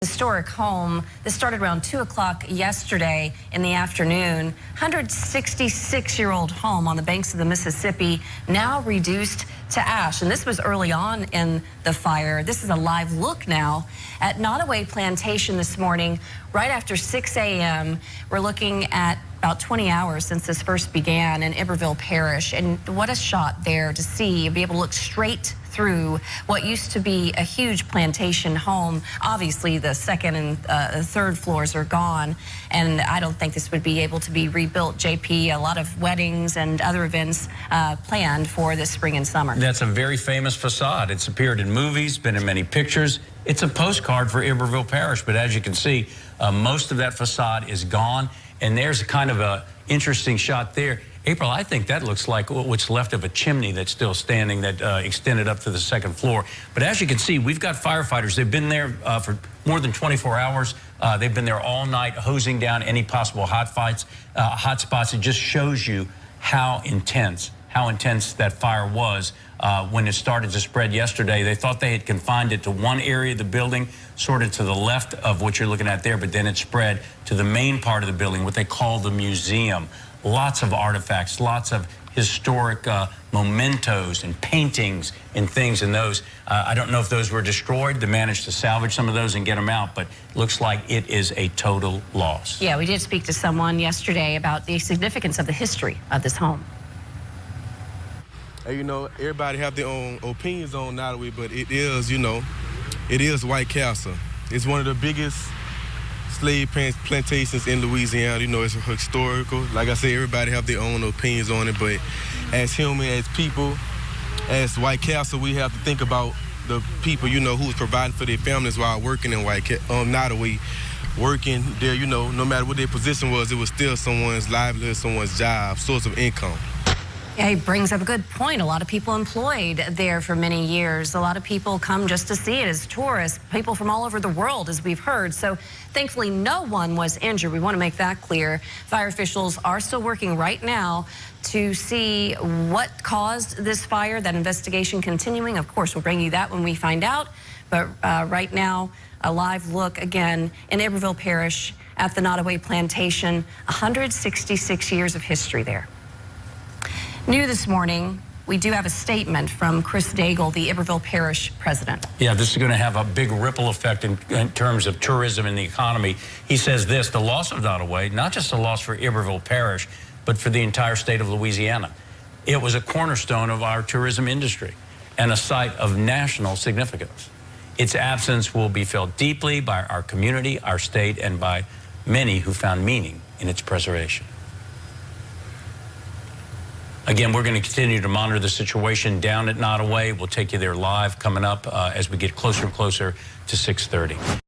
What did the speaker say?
Historic home. This started around 2 o'clock yesterday in the afternoon. 166-year-old home on the banks of the Mississippi, now reduced to ash. And this was early on in the fire. This is a live look now at Nottoway Plantation this morning, right after 6 a.m. We're looking at about 20 hours since this first began in Iberville Parish. And what a shot there to see, be able to look straight through what used to be a huge plantation home. Obviously, the second and third floors are gone, and I don't think this would be able to be rebuilt. JP, a lot of weddings and other events planned for this spring and summer. That's a very famous facade. It's appeared in movies, been in many pictures. It's a postcard for Iberville Parish, but as you can see, most of that facade is gone, and there's kind of a interesting shot there. April, I think that looks like what's left of a chimney that's still standing that extended up to the second floor. But as you can see, we've got firefighters. They've been there for more than 24 hours. They've been there all night, hosing down any possible hot spots. It just shows you how intense that fire was when it started to spread yesterday. They thought they had confined it to one area of the building, sort of to the left of what you're looking at there, but then it spread to the main part of the building, what they call the museum. Lots of artifacts, lots of historic mementos and paintings and things in those. I don't know if those were destroyed. They managed to salvage some of those and get them out, but looks like it is a total loss. Yeah, we did speak to someone yesterday about the significance of the history of this home. Hey, you know, everybody have their own opinions on Nottoway, but it is, you know, it is White Castle. It's one of the biggest slave plantations in Louisiana. You know, it's historical. Like I said, everybody have their own opinions on it, but as human, as people, as White Castle, we have to think about the people, you know, who's providing for their families while working in Nottoway, working there, you know, no matter what their position was, it was still someone's livelihood, someone's job, source of income. Yeah, he brings up a good point. A lot of people employed there for many years. A lot of people come just to see it as tourists, people from all over the world, as we've heard. So thankfully, no one was injured. We want to make that clear. Fire officials are still working right now to see what caused this fire. That investigation continuing. Of course, we'll bring you that when we find out. But right now, a live look again in Iberville Parish at the Nottoway Plantation. 166 years of history there. New this morning, we do have a statement from Chris Daigle, the Iberville Parish president. Yeah, this is going to have a big ripple effect in terms of tourism and the economy. He says this: the loss of Nottoway, not just a loss for Iberville Parish, but for the entire state of Louisiana. It was a cornerstone of our tourism industry and a site of national significance. Its absence will be felt deeply by our community, our state, and by many who found meaning in its preservation. Again, we're going to continue to monitor the situation down at Nottoway. We'll take you there live coming up as we get closer and closer to 6:30.